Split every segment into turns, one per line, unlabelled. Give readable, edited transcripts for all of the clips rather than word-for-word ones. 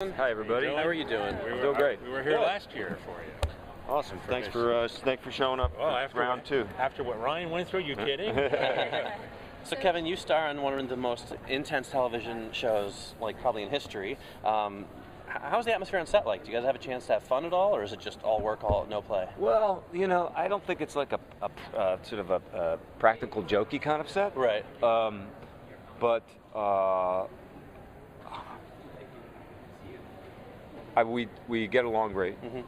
Hi everybody.
How are you doing?
I'm doing great.
We were here last year for you.
Awesome. Thanks for showing up.
Well, after
round two.
After what Ryan went through, you kidding?
So Kevin, you star on one of the most intense television shows, like probably in history. How's the atmosphere on set like? Do you guys have a chance to have fun at all, or is it just all work, all no play?
Well, I don't think it's like a sort of a practical jokey kind of set.
Right.
But we get along great.
Mm-hmm.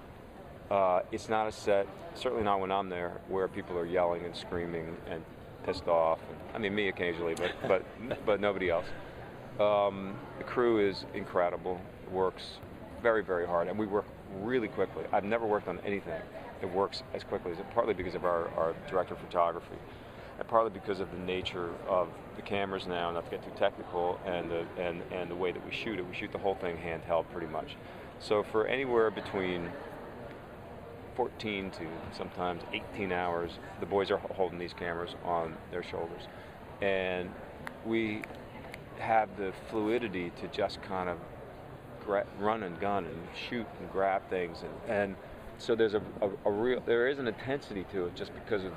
It's not a set, certainly not when I'm there, where people are yelling and screaming and pissed off. I mean, me occasionally, but nobody else. The crew is incredible, works very, very hard, and we work really quickly. I've never worked on anything that works as quickly as it, partly because of our director of photography, and partly because of the nature of the cameras now, not to get too technical, and the way that we shoot it. We shoot the whole thing handheld pretty much. So for anywhere between 14 to sometimes 18 hours, the boys are holding these cameras on their shoulders. And we have the fluidity to just kind of run and gun and shoot and grab things. And so there's there is an intensity to it just because of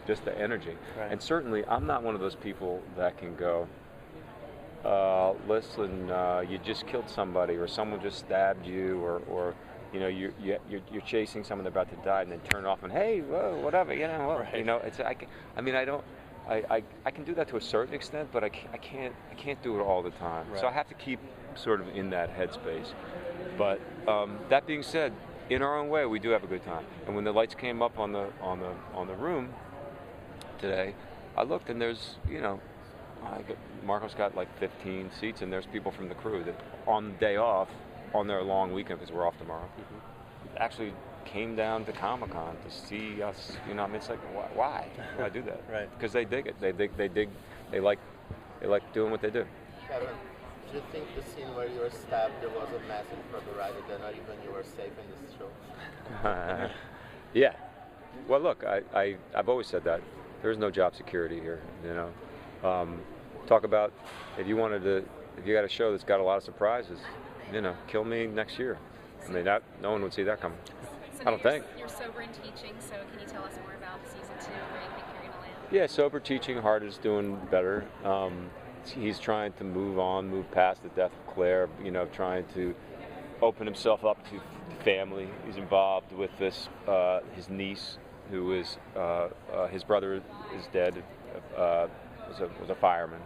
just the energy.
Right.
And certainly I'm not one of those people that can go, listen, you just killed somebody, or someone just stabbed you, or you're chasing someone about to die, and then turn it off and hey, whoa, whatever,
Right.
It's I can do that to a certain extent, but I can't do it all the time.
Right.
So I have to keep sort of in that headspace. But that being said, in our own way, we do have a good time. And when the lights came up on the room today, I looked and there's Marco's got like 15 seats, and there's people from the crew that on the day off, on their long weekend, because we're off tomorrow, actually came down to Comic-Con to see us. It's like, why do that?
Right.
Because they dig it. They like doing what they do.
Kevin, do you think the scene where you were stabbed, there was a message for the writer that not even you were safe in this show?
Yeah. Well, look, I've always said that there's no job security here. Talk about if you got a show that's got a lot of surprises, kill me next year. I mean, no one would see that coming.
So
I don't think.
You're sober and teaching, so can you tell us more about season 2, where you think you're going to land?
Yeah, sober teaching. Hart is doing better. He's trying to move past the death of Claire. Trying to open himself up to family. He's involved with this his niece, who is his brother is dead. Was a fireman,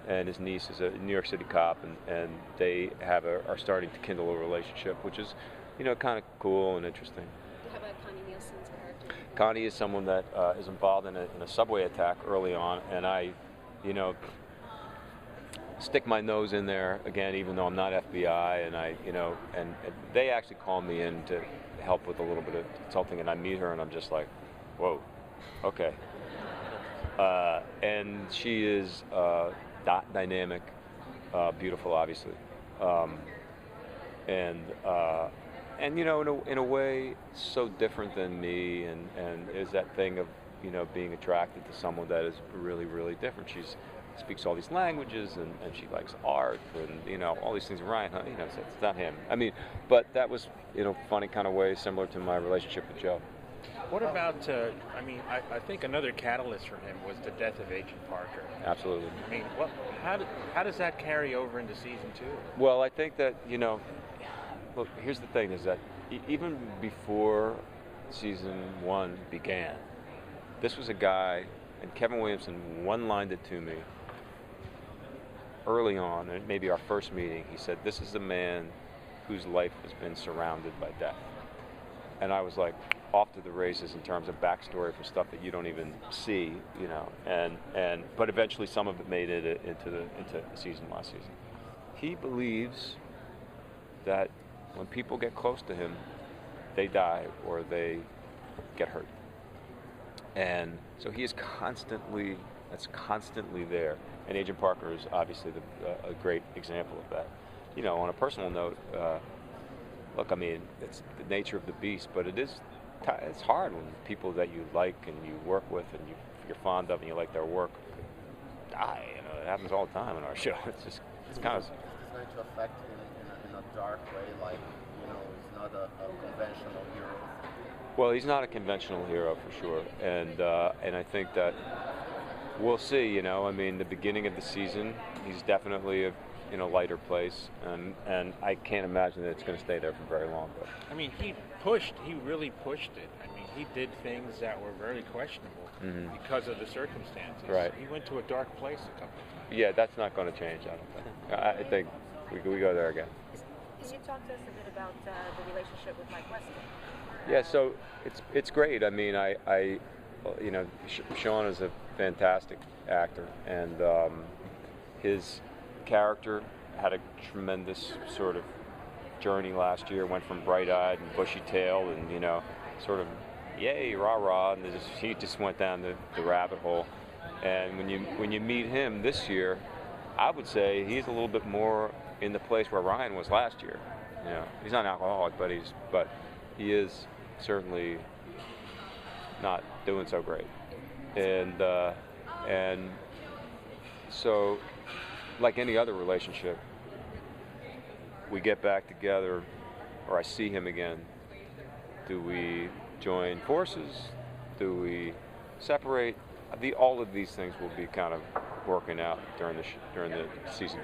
and his niece is a New York City cop, and they are starting to kindle a relationship, which is kind of cool and interesting.
How about Connie Nielsen's character?
Connie is someone that is involved in a subway attack early on, and I stick my nose in there again, even though I'm not FBI, and and they actually call me in to help with a little bit of consulting, and I meet her and I'm just like, whoa, okay. And she is dynamic, beautiful, obviously, and in a way so different than me, and is that thing of being attracted to someone that is really, really different. She speaks all these languages, and she likes art, and all these things. Ryan, it's not him. I mean, but that was funny kind of way, similar to my relationship with Joe.
What about, I think another catalyst for him was the death of Agent Parker.
Absolutely.
I mean, how does that carry over into season 2?
Well, I think that, look, here's the thing, is that even before season 1 began, this was a guy, and Kevin Williamson one-lined it to me early on, and maybe our first meeting. He said, this is a man whose life has been surrounded by death. And I was like, off to the races in terms of backstory for stuff that you don't even see, but eventually some of it made it into season last season. He believes that when people get close to him, they die or they get hurt. And so he is constantly there. And Agent Parker is obviously a great example of that. On a personal note, look, I mean, it's the nature of the beast, but it's hard when people that you like and you work with and you're fond of and you like their work die. It happens all the time in our show. It's kind of.
Is this going to affect in a dark way, like, he's not a conventional hero?
Well, he's not a conventional hero for sure, and I think that we'll see. I mean, the beginning of the season, he's definitely in a lighter place, and I can't imagine that it's going to stay there for very long. But
I mean, he really pushed it. I mean, he did things that were very questionable because of the circumstances.
Right.
He went to a dark place a couple of times.
yeah, that's not going to change. I don't think. I think we go there again.
Can you talk to us a bit about the relationship with Mike Weston?
Yeah, so it's great. I mean, Sean is a fantastic actor, and his character had a tremendous sort of journey last year. Went from bright-eyed and bushy-tailed, and sort of yay, rah-rah, and he just went down the rabbit hole. And when you meet him this year, I would say he's a little bit more in the place where Ryan was last year. He's not an alcoholic, but he is certainly not doing so great. And so, like any other relationship, we get back together, or I see him again. Do we join forces? Do we separate? All of these things will be kind of working out during the season.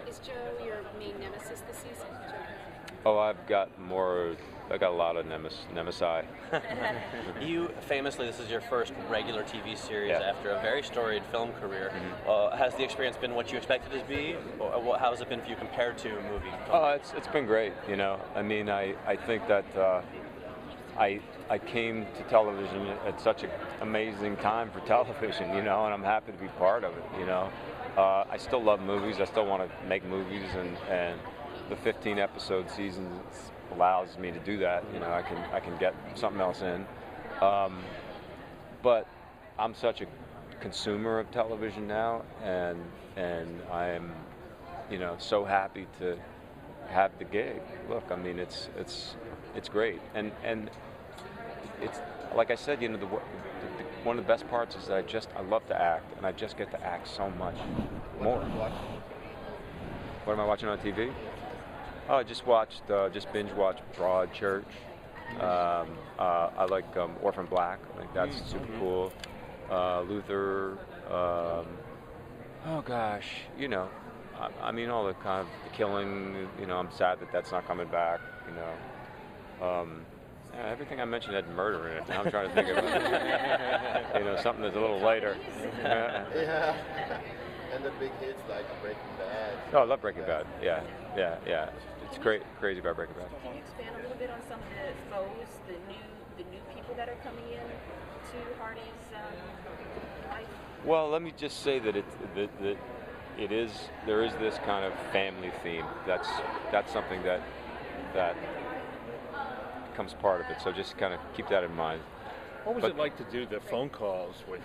Is Joe your main nemesis this season?
Oh, I've got a lot of nemesi.
You famously, this is your first regular TV series
Yeah.
after a very storied film career. Has the experience been what you expected it to be? Or how has it been for you compared to a movie?
Oh, it's been great. I mean, I think that I came to television at such an amazing time for television, and I'm happy to be part of it. I still love movies. I still want to make movies, and the 15 episode season allows me to do that. I can get something else in. But I'm such a consumer of television now, and I'm so happy to have the gig. Look, I mean, it's great, and it's like I said, one of the best parts is that I love to act, and I just get to act so much more. What am I watching on TV? Oh, I just binge watched Broadchurch. I like Orphan Black. I think that's super cool. Luther. Oh gosh, I mean all the kind of the killing. I'm sad that that's not coming back. Yeah, everything I mentioned had murder in it. Now I'm trying to think of something that's a little lighter.
Yeah. And the big hits like Breaking Bad.
Oh, I love Breaking Bad. Yeah. It's crazy about Breaking Bad.
Can you expand a little bit on some of the foes, the new people that are coming in to Hardy's life?
Well, let me just say that there is this kind of family theme. That's something that becomes part of it. So just kind of keep that in mind.
What was it like to do the phone calls with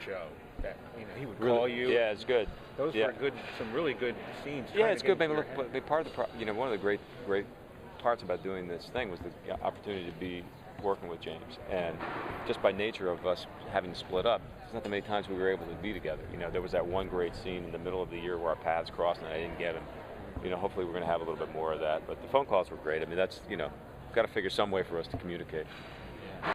Joe? That he would call you.
Yeah, it's good.
Those were good, some really good scenes.
Yeah, it's good. Maybe look, but part of one of the great parts about doing this thing was the opportunity to be working with James, and just by nature of us having to split up, there's not that many times we were able to be together. There was that one great scene in the middle of the year where our paths crossed, and I didn't get him. Hopefully we're going to have a little bit more of that. But the phone calls were great. I mean, that's got to figure some way for us to communicate.